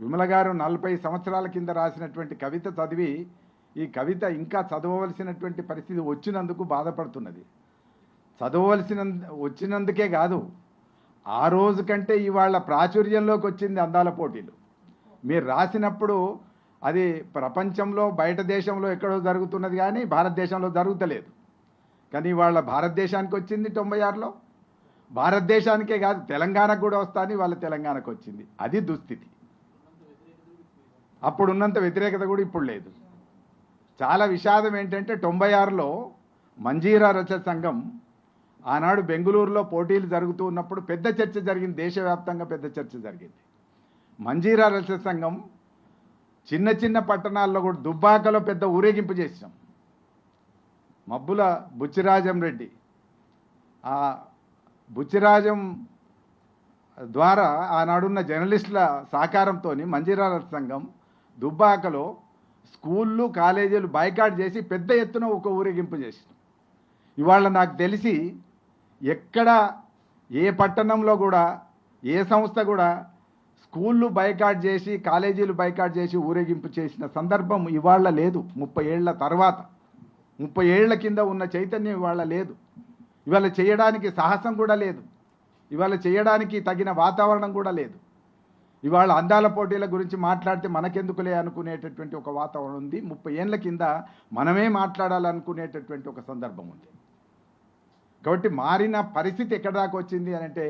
విమల గారు 40 సంవత్సరాల కింద రాసినటువంటి కవిత చదివి ఈ కవిత ఇంకా చదవవలసినటువంటి పరిస్థితి వచ్చినందుకు బాధపడుతున్నది. వచ్చినందుకే కాదు, ఆ రోజు కంటే ఇవాళ ప్రాచుర్యంలోకి వచ్చింది అందాల పోటీలు. మీరు రాసినప్పుడు అది ప్రపంచంలో బయట దేశంలో ఎక్కడో జరుగుతున్నది కానీ భారతదేశంలో జరుగుతలేదు. కానీ ఇవాళ భారతదేశానికి వచ్చింది 96లో. భారతదేశానికే కాదు తెలంగాణకు కూడా వస్తాని వాళ్ళ తెలంగాణకు వచ్చింది. అది దుస్థితి. అప్పుడు ఉన్నంత వ్యతిరేకత కూడా ఇప్పుడు లేదు. చాలా విషాదం ఏంటంటే 96లో మంజీరా రచన సంఘం ఆనాడు బెంగళూరులో పోటీలు జరుగుతూ ఉన్నప్పుడు పెద్ద చర్చ జరిగింది, దేశవ్యాప్తంగా పెద్ద చర్చ జరిగింది. మంజీరా రచన సంఘం చిన్న చిన్న పట్టణాల్లో కూడా దుబ్బాకలో పెద్ద ఊరేగింపు చేసినాం. మబ్బుల బుచ్చిరాజం రెడ్డి, ఆ బుచ్చిరాజం ద్వారా ఆనాడున్న జర్నలిస్టుల సహకారంతో మంజీరా రచన సంఘం దుబ్బాకలో స్కూళ్ళు కాలేజీలు బాయ్కాట్ చేసి పెద్ద ఎత్తున ఒక ఊరేగింపు చేసినాం. ఇవాళ నాకు తెలిసి ఎక్కడ ఏ పట్టణంలో కూడా ఏ సంస్థ కూడా స్కూళ్ళు బైకాట్ చేసి కాలేజీలు బైకాట్ చేసి ఊరేగింపు చేసిన సందర్భం ఇవాళ లేదు. 30 ఏళ్ల తర్వాత, 30 ఏళ్ల కింద ఉన్న చైతన్యం ఇవాళ లేదు. ఇవాళ చేయడానికి సాహసం కూడా లేదు. ఇవాళ చేయడానికి తగిన వాతావరణం కూడా లేదు. ఇవాళ అందాల పోటీల గురించి మాట్లాడితే మనకెందుకులే అనుకునేటటువంటి ఒక వాతావరణం ఉంది. 30 ఏళ్ల కింద మనమే మాట్లాడాలనుకునేటటువంటి ఒక సందర్భం ఉంది. కాబట్టి మారిన పరిస్థితి ఎక్కడ దాకా వచ్చింది అని అంటే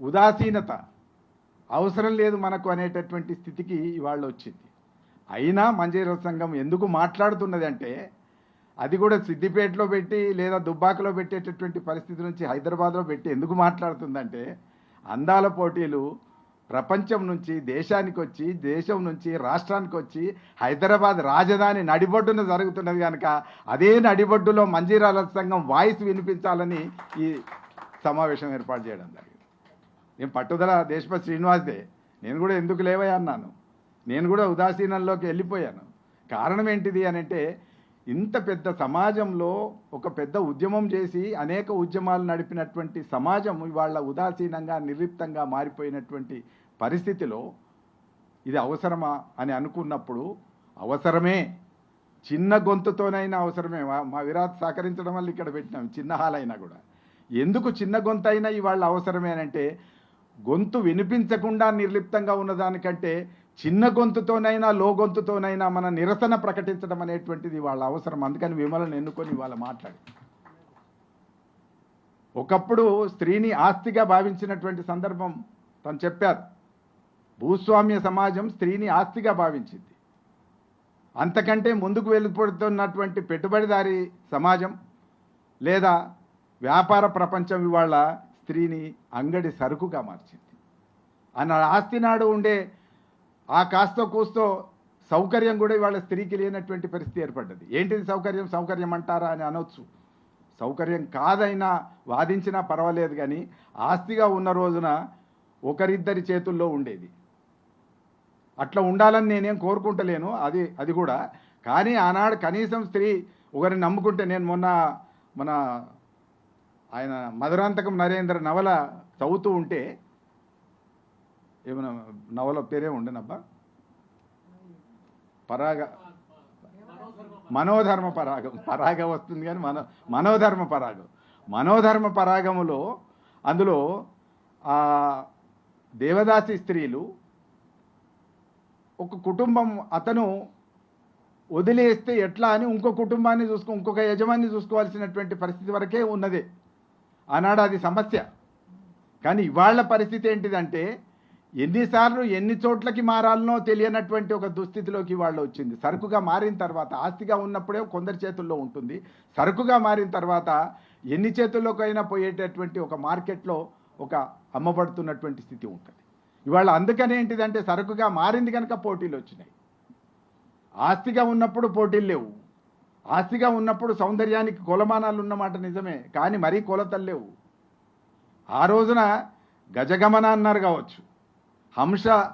ఉదాసీనత, అవసరం లేదు మనకు అనేటటువంటి స్థితికి ఇవాళ వచ్చింది. అయినా మంజీరా సంఘం ఎందుకు మాట్లాడుతున్నది అంటే అది కూడా సిద్దిపేటలో పెట్టి లేదా దుబ్బాకలో పెట్టేటటువంటి పరిస్థితి నుంచి హైదరాబాద్లో పెట్టి ఎందుకు మాట్లాడుతుందంటే అందాల పోటీలు ప్రపంచం నుంచి దేశానికి వచ్చి, దేశం నుంచి రాష్ట్రానికి వచ్చి హైదరాబాద్ రాజధాని నడిబొడ్డున జరుగుతున్నది కనుక అదే నడిబొడ్డులో మంజీరా రచన సంఘం వాయిస్ వినిపించాలని ఈ సమావేశం ఏర్పాటు చేయడం జరిగింది. నేను పట్టుదల దేశపతి శ్రీనివాస్దే. నేను కూడా ఎందుకు లేవయ్యా అన్నాను. నేను కూడా ఉదాసీనంలోకి వెళ్ళిపోయాను. కారణం ఏంటిది అని అంటే ఇంత పెద్ద సమాజంలో ఒక పెద్ద ఉద్యమం చేసి అనేక ఉద్యమాలు నడిపినటువంటి సమాజం ఇవాళ ఉదాసీనంగా నిర్లిప్తంగా మారిపోయినటువంటి పరిస్థితిలో ఇది అవసరమా అని అనుకున్నప్పుడు అవసరమే, చిన్న గొంతుతోనైనా అవసరమే. మా విరాట్ సహకరించడం వల్ల ఇక్కడ పెట్టినాం చిన్న హాల్ అయినా కూడా. ఎందుకు చిన్న గొంతు అయినా ఇవాళ అవసరమే అంటే గొంతు వినిపించకుండా నిర్లిప్తంగా ఉన్నదానికంటే చిన్న గొంతుతోనైనా లో గొంతుతోనైనా మన నిరసన ప్రకటించడం అనేటువంటిది వాళ్ళ అవసరం. అందుకని విమలను ఎన్నుకొని వాళ్ళ మాట్లాడి ఒకప్పుడు స్త్రీని ఆస్తిగా భావించినటువంటి సందర్భం తను చెప్పారు. భూస్వామ్య సమాజం స్త్రీని ఆస్తిగా భావించింది. అంతకంటే ముందుకు వెళ్ళిపోతున్నటువంటి పెట్టుబడిదారీ సమాజం లేదా వ్యాపార ప్రపంచం ఇవాళ స్త్రీని అంగడి సరుకుగా మార్చింది. అన్న ఆస్తి నాడు ఉండే ఆ కాస్తో కూస్తో సౌకర్యం కూడా ఇవాళ స్త్రీకి లేనటువంటి పరిస్థితి ఏర్పడ్డది. ఏంటిది సౌకర్యం? సౌకర్యం అంటారా అని అనొచ్చు. సౌకర్యం కాదైనా వాదించినా పర్వాలేదు, కానీ ఆస్తిగా ఉన్న రోజున ఒకరిద్దరి చేతుల్లో ఉండేది. అట్లా ఉండాలని నేనేం కోరుకుంటలేను, అది కూడా. కానీ ఆనాడు కనీసం స్త్రీ ఒకరిని నమ్ముకుంటే, నేను మన ఆయన మధురాంతకం నరేంద్ర నవల చదువుతూ ఉంటే, ఏమన్నా నవల పేరే ఉండనబ్బా, మనోధర్మ పరాగం వస్తుంది కానీ మనోధర్మ పరాగములో అందులో దేవదాసి స్త్రీలు ఒక కుటుంబం అతను వదిలేస్తే ఎట్లా అని ఇంకో కుటుంబాన్ని ఇంకొక యజమాని చూసుకోవాల్సినటువంటి పరిస్థితి వరకే ఉన్నది ఆనాడు. అది సమస్య. కానీ ఇవాళ పరిస్థితి ఏంటిదంటే ఎన్నిసార్లు ఎన్ని చోట్లకి మారాలనో తెలియనటువంటి ఒక దుస్థితిలోకి వాళ్ళు వచ్చింది. సరుకుగా మారిన తర్వాత, ఆస్తిగా ఉన్నప్పుడే కొందరి చేతుల్లో ఉంటుంది, సరుకుగా మారిన తర్వాత ఎన్ని చేతుల్లోకైనా పోయేటటువంటి ఒక మార్కెట్లో ఒక అమ్మబడుతున్నటువంటి స్థితి ఉంటుంది ఇవాళ. అందుకని ఏంటిదంటే సరుకుగా మారింది కనుక పోటీలు వచ్చినాయి. ఆస్తిగా ఉన్నప్పుడు పోటీలు లేవు. ఆస్తిగా ఉన్నప్పుడు సౌందర్యానికి కొలమానాలు ఉన్నమాట నిజమే, కానీ మరీ కొలతలు లేవు. ఆ రోజున గజగమన అన్నారు కావచ్చు,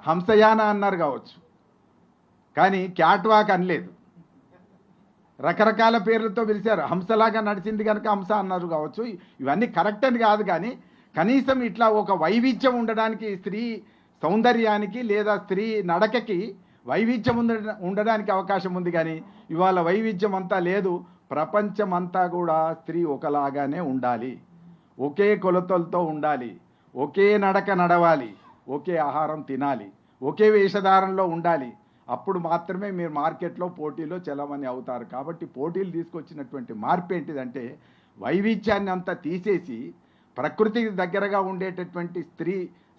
హంసయాన అన్నారు కావచ్చు, కానీ క్యాట్ వాక్ అనలేదు. రకరకాల పేర్లతో పిలిచారు. హంసలాగా నడిచింది కనుక హంస అన్నారు కావచ్చు. ఇవన్నీ కరెక్ట్ అని కాదు, కానీ కనీసం ఇట్లా ఒక వైవిధ్యం ఉండడానికి స్త్రీ సౌందర్యానికి లేదా స్త్రీ నడకకి వైవిధ్యం ఉండడానికి అవకాశం ఉంది. కానీ ఇవాళ వైవిధ్యం అంతా లేదు. ప్రపంచమంతా కూడా స్త్రీ ఒకలాగానే ఉండాలి, ఒకే కొలతలతో ఉండాలి, ఒకే నడక నడవాలి, ఒకే ఆహారం తినాలి, ఒకే వేషధారణలో ఉండాలి. అప్పుడు మాత్రమే మీరు మార్కెట్లో పోటీలో చలమని అవుతారు. కాబట్టి పోటీలు తీసుకొచ్చినటువంటి మార్పు ఏంటిదంటే వైవిధ్యాన్ని అంతా తీసేసి ప్రకృతికి దగ్గరగా ఉండేటటువంటి స్త్రీ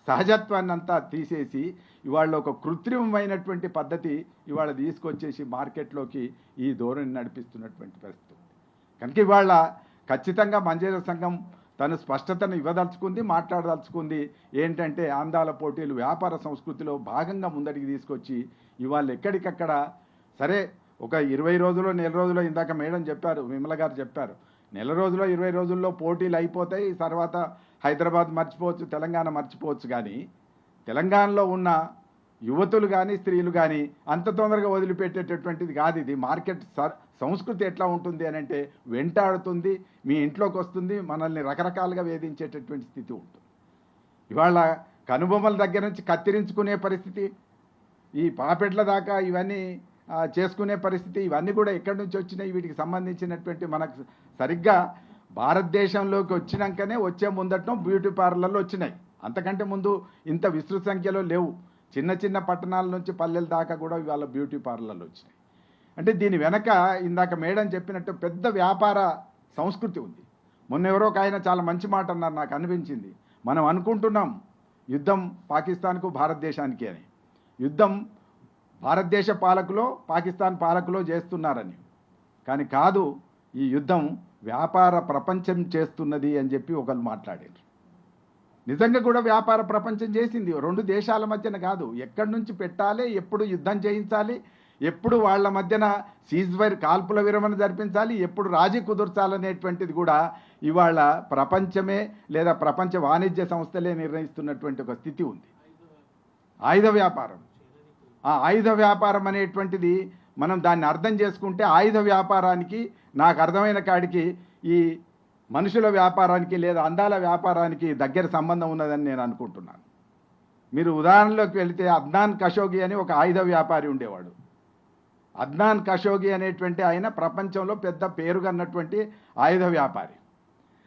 సహజత్వాన్ని అంతా తీసేసి ఇవాళ ఒక కృత్రిమమైనటువంటి పద్ధతి ఇవాళ తీసుకొచ్చేసి మార్కెట్లోకి ఈ ధోరణి నడిపిస్తున్నటువంటి పరిస్థితి. కనుక ఇవాళ ఖచ్చితంగా మంజీరా సంఘం తను స్పష్టతను ఇవ్వదలుచుకుంది, మాట్లాడదలుచుకుంది. ఏంటంటే అందాల పోటీలు వ్యాపార సంస్కృతిలో భాగంగా ముందడికి తీసుకొచ్చి ఇవాళ ఎక్కడికక్కడ సరే ఒక 20 రోజులు నెల రోజులు ఇందాక మేడం చెప్పారు, విమల గారు చెప్పారు, నెల రోజులో 20 రోజుల్లో పోటీలు అయిపోతాయి. తర్వాత హైదరాబాద్ మర్చిపోవచ్చు, తెలంగాణ మర్చిపోవచ్చు. కానీ తెలంగాణలో ఉన్న యువతులు కానీ స్త్రీలు కానీ అంత తొందరగా వదిలిపెట్టేటటువంటిది కాదు. ఇది మార్కెట్ సంస్కృతి ఎట్లా ఉంటుంది అని అంటే వెంటాడుతుంది, మీ ఇంట్లోకి వస్తుంది, మనల్ని రకరకాలుగా వేధించేటటువంటి స్థితి ఉంటుంది. ఇవాళ కనుబొమ్మల దగ్గర నుంచి కత్తిరించుకునే పరిస్థితి, ఈ పాపెట్ల దాకా ఇవన్నీ చేసుకునే పరిస్థితి, ఇవన్నీ కూడా ఎక్కడి నుంచి వచ్చినాయి? వీటికి సంబంధించినటువంటి మనకు సరిగ్గా భారతదేశంలోకి వచ్చినాకనే వచ్చే ముందటం బ్యూటీ పార్లర్లు వచ్చినాయి. అంతకంటే ముందు ఇంత విస్తృత సంఖ్యలో లేవు. చిన్న చిన్న పట్టణాల నుంచి పల్లెల దాకా కూడా ఇవాళ బ్యూటీ పార్లర్లు వచ్చినాయి. అంటే దీని వెనక ఇందాక మేడం చెప్పినట్టు పెద్ద వ్యాపార సంస్కృతి ఉంది. మొన్న ఎవరో ఒక ఆయన చాలా మంచి మాట అన్నారు, నాకు అనిపించింది. మనం అనుకుంటున్నాం యుద్ధం పాకిస్తాన్కు భారతదేశానికి అని. యుద్ధం భారతదేశ పాలకులో పాకిస్తాన్ పాలకులో చేస్తున్నారని. కానీ కాదు, ఈ యుద్ధం వ్యాపార ప్రపంచం చేస్తున్నది అని చెప్పి ఒకరు మాట్లాడారు. నిజంగా కూడా వ్యాపార ప్రపంచం చేసింది. రెండు దేశాల మధ్యన కాదు, ఎక్కడి నుంచి పెట్టాలి, ఎప్పుడు యుద్ధం చేయించాలి, ఎప్పుడు వాళ్ళ మధ్యన సీజ్ఫైర్ కాల్పుల విరమణ జరిపించాలి, ఎప్పుడు రాజీ కుదుర్చాలనేటువంటిది కూడా ఇవాళ ప్రపంచమే లేదా ప్రపంచ వాణిజ్య సంస్థలే నిర్ణయిస్తున్నటువంటి ఒక స్థితి ఉంది. ఆయుధ వ్యాపారం, ఆ ఆయుధ వ్యాపారం అనేటువంటిది మనం దాన్ని అర్థం చేసుకుంటే ఆయుధ వ్యాపారానికి నాకు అర్థమైన కాడికి ఈ మనుషుల వ్యాపారానికి లేదా అందాల వ్యాపారానికి దగ్గర సంబంధం ఉన్నదని నేను అనుకుంటున్నాను. మీరు ఉదాహరణలోకి వెళితే అద్నాన్ ఖషోగి అని ఒక ఆయుధ వ్యాపారి ఉండేవాడు. అద్నాన్ ఖషోగి అనేటువంటి ఆయన ప్రపంచంలో పెద్ద పేరుగన్నటువంటి ఆయుధ వ్యాపారి.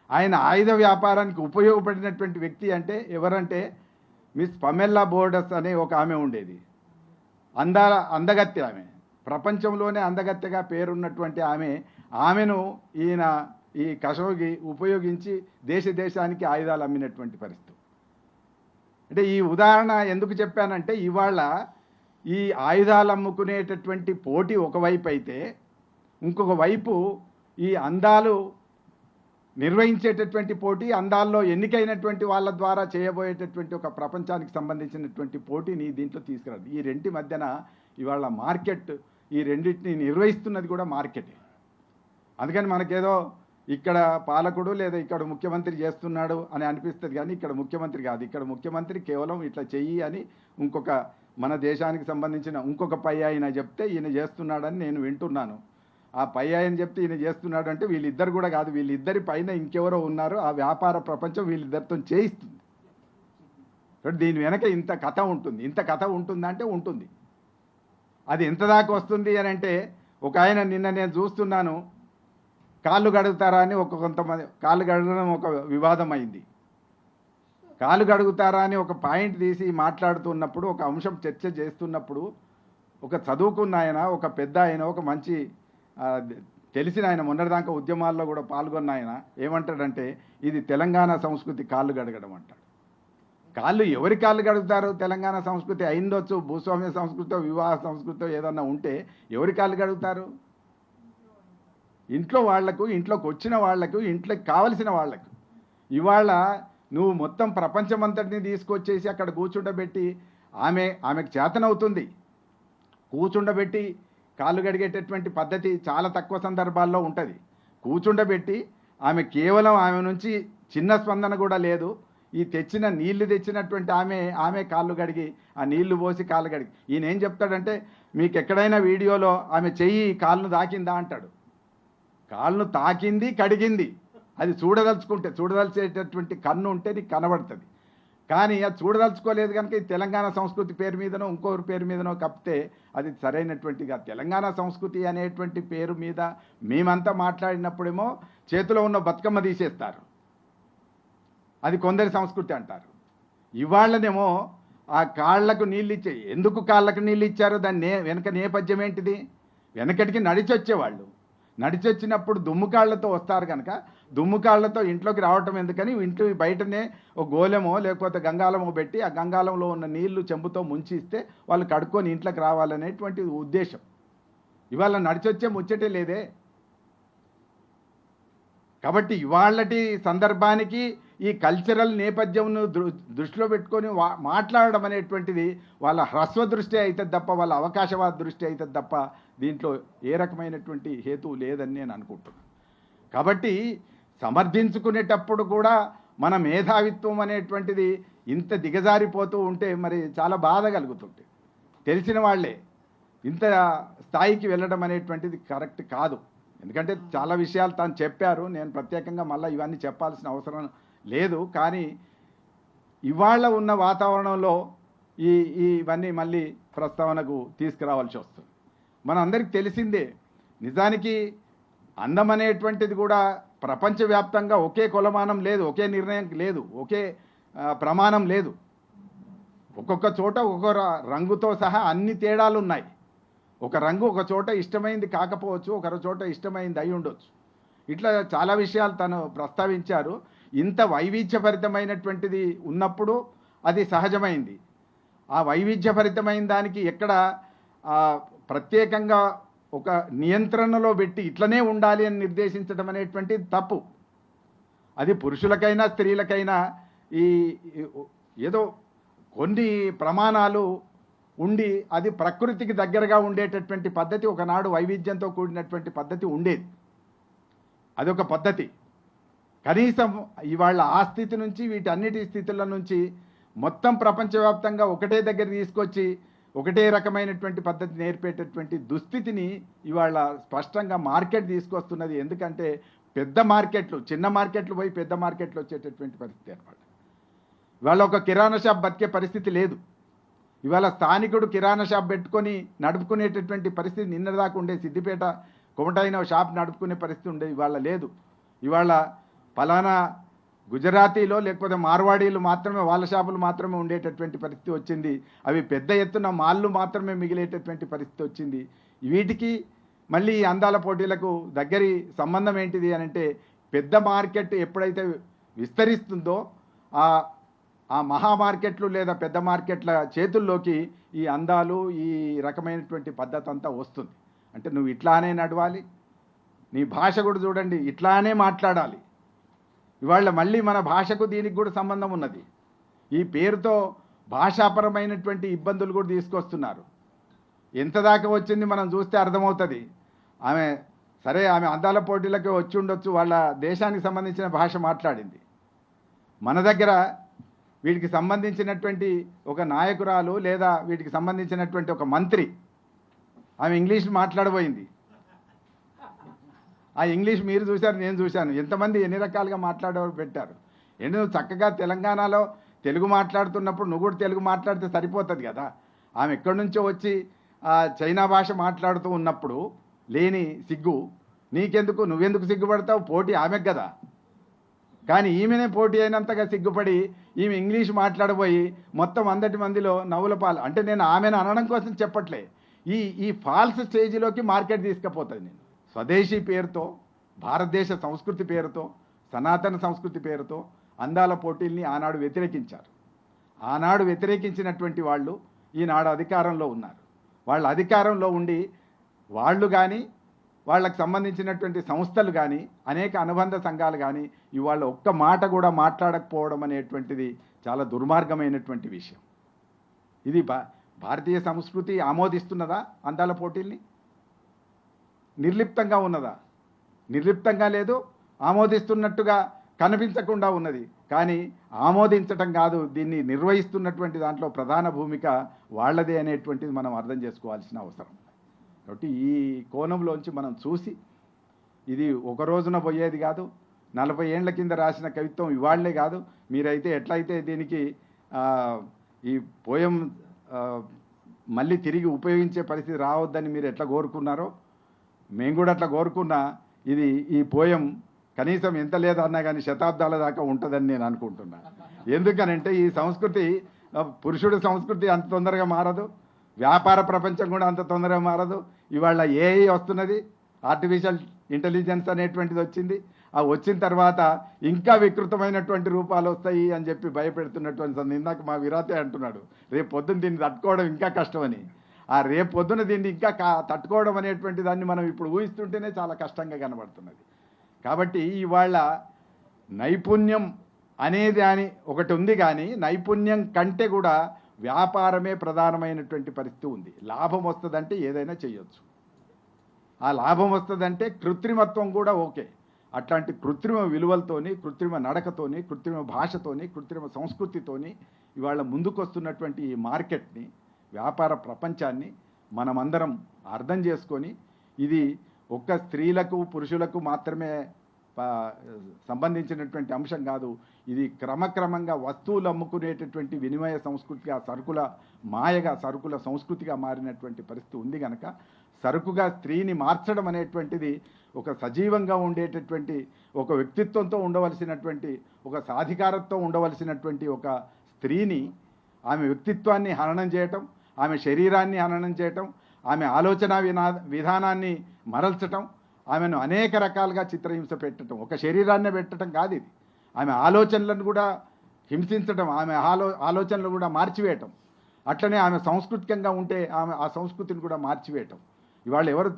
ఆయన ఆయుధ వ్యాపారానికి ఉపయోగపడినటువంటి వ్యక్తి అంటే ఎవరంటే మిస్ పమెల్లా బోర్డస్ అనే ఒక ఆమె ఉండేది. అందగత్తె ఆమె, ప్రపంచంలోనే అందగత్తెగా పేరున్నటువంటి ఆమెను ఈయన ఈ ఖషోగి ఉపయోగించి దేశానికి ఆయుధాలు అమ్మినటువంటి పరిస్థితి. అంటే ఈ ఉదాహరణ ఎందుకు చెప్పానంటే ఇవాళ ఈ ఆయుధాలు అమ్ముకునేటటువంటి పోటీ ఒకవైపు అయితే, ఇంకొక వైపు ఈ అందాలు నిర్వహించేటటువంటి పోటీ, అందాల్లో ఎన్నికైనటువంటి వాళ్ళ ద్వారా చేయబోయేటటువంటి ఒక ప్రపంచానికి సంబంధించినటువంటి పోటీని దీంట్లో తీసుకురాదు. ఈ రెంటి మధ్యన ఇవాళ మార్కెట్, ఈ రెండింటిని నిర్వహిస్తున్నది కూడా మార్కెటే. అందుకని మనకేదో ఇక్కడ పాలకుడు లేదా ఇక్కడ ముఖ్యమంత్రి చేస్తున్నాడు అని అనిపిస్తుంది. కానీ ఇక్కడ ముఖ్యమంత్రి కాదు. ఇక్కడ ముఖ్యమంత్రి కేవలం ఇట్లా చెయ్యి అని ఇంకొక మన దేశానికి సంబంధించిన ఇంకొక పై ఆయన చెప్తే ఈయన చేస్తున్నాడని నేను వింటున్నాను. ఆ పై ఆయన చెప్తే ఈయన చేస్తున్నాడు అంటే వీళ్ళిద్దరు కూడా కాదు, వీళ్ళిద్దరి పైన ఇంకెవరో ఉన్నారు. ఆ వ్యాపార ప్రపంచం వీళ్ళిద్దరితో చేయిస్తుంది. దీని వెనక ఇంత కథ ఉంటుంది. ఇంత కథ ఉంటుందంటే ఉంటుంది. అది ఎంత దాకా వస్తుంది అని అంటే ఒక ఆయన నిన్న నేను చూస్తున్నాను, కాళ్ళు గడుగుతారా అని కొంతమంది కాళ్ళు గడగడం ఒక వివాదం అయింది. కాళ్ళు గడుగుతారా అని ఒక పాయింట్ తీసి మాట్లాడుతున్నప్పుడు, ఒక అంశం చర్చ చేస్తున్నప్పుడు ఒక చదువుకున్న ఆయన, ఒక పెద్ద ఆయన, ఒక మంచి తెలిసిన ఆయన, మొన్నటిదాకా ఉద్యమాల్లో కూడా పాల్గొన్న ఆయన ఏమంటాడంటే ఇది తెలంగాణ సంస్కృతి కాళ్ళు గడగడం అంటాడు. కాళ్ళు ఎవరి కాళ్ళు గడుగుతారు? తెలంగాణ సంస్కృతి అయిందొచ్చు, భూస్వామ్య సంస్కృతో వివాహ సంస్కృతో ఏదన్నా ఉంటే ఎవరి కాళ్ళు గడుగుతారు? ఇంట్లో వాళ్లకు, ఇంట్లోకి వచ్చిన వాళ్లకు, ఇంట్లోకి కావలసిన వాళ్లకు. ఇవాళ నువ్వు మొత్తం ప్రపంచమంతటిని తీసుకొచ్చేసి అక్కడ కూర్చుండబెట్టి ఆమెకు చేతనవుతుంది కూర్చుండబెట్టి కాళ్ళు గడిగేటటువంటి పద్ధతి చాలా తక్కువ సందర్భాల్లో ఉంటుంది. కూర్చుండబెట్టి కేవలం ఆమె నుంచి చిన్న స్పందన కూడా లేదు. ఈ నీళ్లు తెచ్చినటువంటి ఆమె కాళ్ళు గడిగి, ఆ నీళ్లు పోసి కాళ్ళు గడిగి, ఈయన ఏం చెప్తాడంటే మీకు ఎక్కడైనా వీడియోలో ఆమె చెయ్యి కాళ్ళను తాకిందా అంటాడు. కాళ్ళను తాకింది, కడిగింది. అది చూడదలుచుకుంటే, చూడదలిచేటటువంటి కన్ను ఉంటే నీకు కనబడుతుంది. కానీ అది చూడదలుచుకోలేదు కనుక ఈ తెలంగాణ సంస్కృతి పేరు మీదనో ఇంకొకరి పేరు మీదనో కప్పితే అది సరైనటువంటిగా. తెలంగాణ సంస్కృతి అనేటువంటి పేరు మీద మేమంతా మాట్లాడినప్పుడేమో చేతిలో ఉన్న బతుకమ్మ తీసేస్తారు, అది కొందరి సంస్కృతి అంటారు. ఇవాళ్ళనేమో ఆ కాళ్లకు నీళ్ళు ఇచ్చే, ఎందుకు కాళ్ళకు నీళ్ళు ఇచ్చారో దాన్ని వెనక నేపథ్యం ఏంటిది? వెనకటికి నడిచొచ్చేవాళ్ళు, నడిచొచ్చినప్పుడు దుమ్ము కాళ్ళతో వస్తారు కనుక దుమ్ము కాళ్ళతో ఇంట్లోకి రావటం ఎందుకని ఇంట్లో బయటనే ఒక గోలెమో లేకపోతే గంగాలమో పెట్టి ఆ గంగాలంలో ఉన్న నీళ్లు చెంబుతో ముంచిస్తే వాళ్ళు కడుక్కొని ఇంట్లోకి రావాలనేటువంటి ఉద్దేశం. ఇవాళ నడిచొచ్చే ముచ్చటే లేదే. కాబట్టి ఇవాళటి సందర్భానికి ఈ కల్చరల్ నేపథ్యంను దృష్టిలో పెట్టుకొని మాట్లాడడం అనేటువంటిది వాళ్ళ హ్రస్వ దృష్టి అవుతుంది తప్ప, వాళ్ళ అవకాశవాద దృష్టి అవుతుంది తప్ప దీంట్లో ఏ రకమైనటువంటి హేతువు లేదని నేను అనుకుంటున్నాను. కాబట్టి సమర్థించుకునేటప్పుడు కూడా మన మేధావిత్వం అనేటువంటిది ఇంత దిగజారిపోతూ ఉంటే మరి చాలా బాధ కలుగుతుంది. తెలిసిన వాళ్ళే ఇంత స్థాయికి వెళ్ళడం అనేటువంటిది కరెక్ట్ కాదు. ఎందుకంటే చాలా విషయాలు తాను చెప్పారు, నేను ప్రత్యేకంగా మళ్ళీ ఇవన్నీ చెప్పాల్సిన అవసరం లేదు. కానీ ఇవాళ ఉన్న వాతావరణంలో ఇవన్నీ మళ్ళీ ప్రస్తావనకు తీసుకురావాల్సి వస్తుంది. మనందరికీ తెలిసిందే, నిజానికి అందం అనేటువంటిది కూడా ప్రపంచవ్యాప్తంగా ఒకే కొలమానం లేదు, ఒకే నిర్ణయం లేదు, ఒకే ప్రమాణం లేదు. ఒక్కొక్క చోట ఒక్కొక్క రంగుతో సహా అన్ని తేడాలు ఉన్నాయి. ఒక రంగు ఒక చోట ఇష్టమైంది కాకపోవచ్చు, ఒక చోట ఇష్టమైంది అయి ఉండొచ్చు. ఇట్లా చాలా విషయాలు తను ప్రస్తావించారు. ఇంత వైవిధ్యభరితమైనటువంటిది ఉన్నప్పుడు అది సహజమైంది. ఆ వైవిధ్యభరితమైన దానికి ఎక్కడ ప్రత్యేకంగా ఒక నియంత్రణలో పెట్టి ఇట్లనే ఉండాలి అని నిర్దేశించడం అనేటువంటిది తప్పు. అది పురుషులకైనా స్త్రీలకైనా ఏదో కొన్ని ప్రమాణాలు ఉండి అది ప్రకృతికి దగ్గరగా ఉండేటటువంటి పద్ధతి ఒకనాడు వైవిధ్యంతో కూడినటువంటి పద్ధతి ఉండేది. అదొక పద్ధతి. కనీసం ఇవాళ ఆ స్థితి నుంచి వీటన్నిటి స్థితుల నుంచి మొత్తం ప్రపంచవ్యాప్తంగా ఒకటే దగ్గర తీసుకొచ్చి ఒకటే రకమైనటువంటి పద్ధతి నేర్పేటటువంటి దుస్థితిని ఇవాళ స్పష్టంగా మార్కెట్ తీసుకొస్తున్నది. ఎందుకంటే పెద్ద మార్కెట్లు చిన్న మార్కెట్లు పోయి పెద్ద మార్కెట్లు వచ్చేటటువంటి పరిస్థితి అనమాట. ఇవాళ ఒక కిరాణా షాప్ బతికే పరిస్థితి లేదు. ఇవాళ స్థానికుడు కిరాణా షాప్ పెట్టుకొని నడుపుకునేటటువంటి పరిస్థితి నిన్నదాకా ఉండే. సిద్దిపేట కొమటైన షాప్ నడుపుకునే పరిస్థితి ఉండేది, ఇవాళ లేదు. ఇవాళ ఫలానా గుజరాతీలో లేకపోతే మార్వాడీలు మాత్రమే వాళ్ళ షాపులు మాత్రమే ఉండేటటువంటి పరిస్థితి వచ్చింది. అవి పెద్ద ఎత్తున మాళ్ళు మాత్రమే మిగిలేటటువంటి పరిస్థితి వచ్చింది. వీటికి మళ్ళీ అందాల పోటీలకు దగ్గరి సంబంధం ఏంటిది అని అంటే, పెద్ద మార్కెట్ ఎప్పుడైతే విస్తరిస్తుందో ఆ మహా మార్కెట్లు లేదా పెద్ద మార్కెట్ల చేతుల్లోకి ఈ అందాలు ఈ రకమైనటువంటి పద్ధతి అంతా వస్తుంది. అంటే నువ్వు ఇట్లానే నడవాలి, నీ భాష కూడా చూడండి ఇట్లానే మాట్లాడాలి. ఇవాళ మళ్ళీ మన భాషకు దీనికి కూడా సంబంధం ఉన్నది. ఈ పేరుతో భాషాపరమైనటువంటి ఇబ్బందులు కూడా తీసుకొస్తున్నారు. ఎంత దాకా వచ్చింది మనం చూస్తే అర్థమవుతుంది. ఆమె అందాల పోటీలకి వచ్చి ఉండొచ్చు, వాళ్ళ దేశానికి సంబంధించిన భాష మాట్లాడింది. మన దగ్గర వీటికి సంబంధించినటువంటి ఒక నాయకురాలు లేదా వీటికి సంబంధించినటువంటి ఒక మంత్రి ఆమె ఇంగ్లీష్ మాట్లాడబోయింది. ఆ ఇంగ్లీష్ మీరు చూశారు, నేను చూశాను. ఎంతమంది ఎన్ని రకాలుగా మాట్లాడేవారు పెట్టారు. నువ్వు చక్కగా తెలంగాణలో తెలుగు మాట్లాడుతున్నప్పుడు నువ్వు కూడా తెలుగు మాట్లాడితే సరిపోతుంది కదా. ఆమె ఎక్కడి నుంచో వచ్చి చైనా భాష మాట్లాడుతూ ఉన్నప్పుడు లేని సిగ్గు నీకెందుకు? నువ్వెందుకు సిగ్గుపడతావు? పోటీ ఆమెకు కదా. కానీ ఈమెనే పోటీ అయినంతగా సిగ్గుపడి ఈమె ఇంగ్లీష్ మాట్లాడబోయి మొత్తం అందటి మందిలో నవ్వుల పాలు. అంటే నేను ఆమెను అనడం కోసం చెప్పట్లే, ఈ ఫాల్స్ స్టేజ్లోకి మార్కెట్ తీసుకుపోతుంది. నేను స్వదేశీ పేరుతో, భారతదేశ సంస్కృతి పేరుతో, సనాతన సంస్కృతి పేరుతో అందాల పోటీల్ని ఆనాడు వ్యతిరేకించారు. ఆనాడు వ్యతిరేకించినటువంటి వాళ్ళు ఈనాడు అధికారంలో ఉన్నారు. వాళ్ళ అధికారంలో ఉండి వాళ్ళు కానీ వాళ్ళకు సంబంధించినటువంటి సంస్థలు కానీ అనేక అనుబంధ సంఘాలు కానీ ఇవాళ ఒక్క మాట కూడా మాట్లాడకపోవడం అనేటువంటిది చాలా దుర్మార్గమైనటువంటి విషయం. ఇది భారతీయ సంస్కృతి ఆమోదిస్తున్నదా? అందాల పోటీల్ని నిర్లిప్తంగా ఉన్నదా? నిర్లిప్తంగా లేదు, ఆమోదిస్తున్నట్టుగా కనిపించకుండా ఉన్నది. కానీ ఆమోదించటం కాదు, దీన్ని నిర్వహిస్తున్నటువంటి దాంట్లో ప్రధాన భూమిక వాళ్ళదే అనేటువంటిది మనం అర్థం చేసుకోవాల్సిన అవసరం. కాబట్టి ఈ కోణంలోంచి మనం చూసి ఇది ఒక రోజున పోయేది కాదు. 40 ఏళ్ల కింద రాసిన కవిత్వం ఇవాళ్లే కాదు. మీరైతే ఎట్లయితే దీనికి ఆ, ఈ పోయం ఆ, మళ్ళీ తిరిగి ఉపయోగించే పరిస్థితి రావద్దని మీరు ఎట్లా కోరుకున్నారో మేము కూడా అట్లా కోరుకున్నా. ఇది ఈ పోయం కనీసం ఎంత లేదన్నా కానీ శతాబ్దాల దాకా ఉంటుందని నేను అనుకుంటున్నా. ఎందుకనంటే ఈ సంస్కృతి పురుషుడి సంస్కృతి అంత తొందరగా మారదు, వ్యాపార ప్రపంచం కూడా అంత తొందరగా మారదు. ఇవాళ ఏఐ వస్తున్నది, ఆర్టిఫిషియల్ ఇంటెలిజెన్స్ అనేటువంటిది వచ్చింది. ఆ వచ్చిన తర్వాత ఇంకా వికృతమైనటువంటి రూపాలు వస్తాయి అని చెప్పి భయపెడుతున్నటువంటి ఇందాక మా విరాతే అంటున్నాడు రేపు పొద్దున్న దీన్ని తట్టుకోవడం ఇంకా కష్టమని. ఆ రేపు పొద్దున దీన్ని ఇంకా తట్టుకోవడం అనేటువంటి దాన్ని మనం ఇప్పుడు ఊహిస్తుంటేనే చాలా కష్టంగా కనబడుతున్నది. కాబట్టి ఇవాళ నైపుణ్యం అనేది అని ఒకటి ఉంది, కానీ నైపుణ్యం కంటే కూడా వ్యాపారమే ప్రధానమైనటువంటి పరిస్థితి ఉంది. లాభం వస్తుందంటే ఏదైనా చేయొచ్చు, ఆ లాభం వస్తుందంటే కృత్రిమత్వం కూడా ఓకే. అట్లాంటి కృత్రిమ విలువలతోని, కృత్రిమ నడకతోని, కృత్రిమ భాషతోని, కృత్రిమ సంస్కృతితోని ఇవాళ ముందుకొస్తున్నటువంటి ఈ మార్కెట్ని, వ్యాపార ప్రపంచాన్ని మనమందరం అర్థం చేసుకొని ఇది ఒక్క స్త్రీలకు పురుషులకు మాత్రమే సంబంధించినటువంటి అంశం కాదు. ఇది క్రమక్రమంగా వస్తువులు అమ్ముకునేటటువంటి వినిమయ సంస్కృతిగా, సరుకుల మాయగా, సరుకుల సంస్కృతిగా మారినటువంటి పరిస్థితి ఉంది కనుక సరుకుగా స్త్రీని మార్చడం అనేటువంటిది ఒక సజీవంగా ఉండేటటువంటి, ఒక వ్యక్తిత్వంతో ఉండవలసినటువంటి, ఒక సాధికారత్వం ఉండవలసినటువంటి ఒక స్త్రీని ఆమె వ్యక్తిత్వాన్ని హననం చేయటం, ఆమె శరీరాన్ని హననం చేయటం, ఆమె ఆలోచన విధానాన్ని మరల్చటం, ఆమెను అనేక రకాలుగా చిత్రహింస పెట్టడం, ఒక శరీరాన్ని పెట్టడం కాదు ఇది, ఆమె ఆలోచనలను కూడా హింసించడం, ఆమె ఆలోచనలు కూడా మార్చివేయటం, అట్లనే ఆమె సాంస్కృతికంగా ఉంటే ఆమె ఆ సంస్కృతిని కూడా మార్చివేయటం. ఇవాళ ఎవరు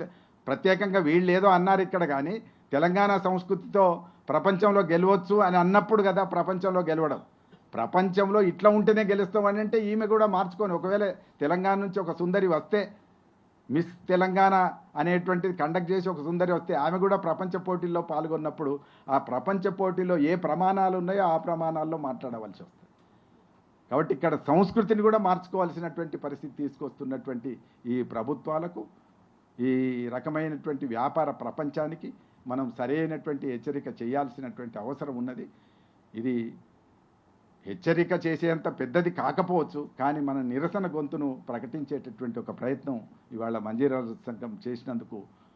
ప్రత్యేకంగా వీళ్ళు ఏదో అన్నారు ఇక్కడ, కానీ తెలంగాణ సంస్కృతితో ప్రపంచంలో గెలవచ్చు అని అన్నప్పుడు కదా ప్రపంచంలో గెలవడం. ప్రపంచంలో ఇట్లా ఉంటేనే గెలుస్తామని అంటే ఈమె కూడా మార్చుకొని, ఒకవేళ తెలంగాణ నుంచి ఒక సుందరి వస్తే, మిస్ తెలంగాణ అనేటువంటిది కండక్ట్ చేసి ఒక సుందరి వస్తే ఆమె కూడా ప్రపంచ పోటీల్లో పాల్గొన్నప్పుడు ఆ ప్రపంచ పోటీలో ఏ ప్రమాణాలు ఉన్నాయో ఆ ప్రమాణాల్లో మాట్లాడవలసి వస్తుంది. కాబట్టి ఇక్కడ సంస్కృతిని కూడా మార్చుకోవాల్సినటువంటి పరిస్థితి తీసుకొస్తున్నటువంటి ఈ ప్రభుత్వాలకు, ఈ రకమైనటువంటి వ్యాపార ప్రపంచానికి మనం సరైనటువంటి హెచ్చరిక చేయాల్సినటువంటి అవసరం ఉన్నది. ఇది హెచ్చరిక చేసేంత పెద్దది కాకపోవచ్చు, కానీ మన నిరసన గొంతును ప్రకటించేటటువంటి ఒక ప్రయత్నం ఇవాళ మంజీరా సంఘం చేసినందుకు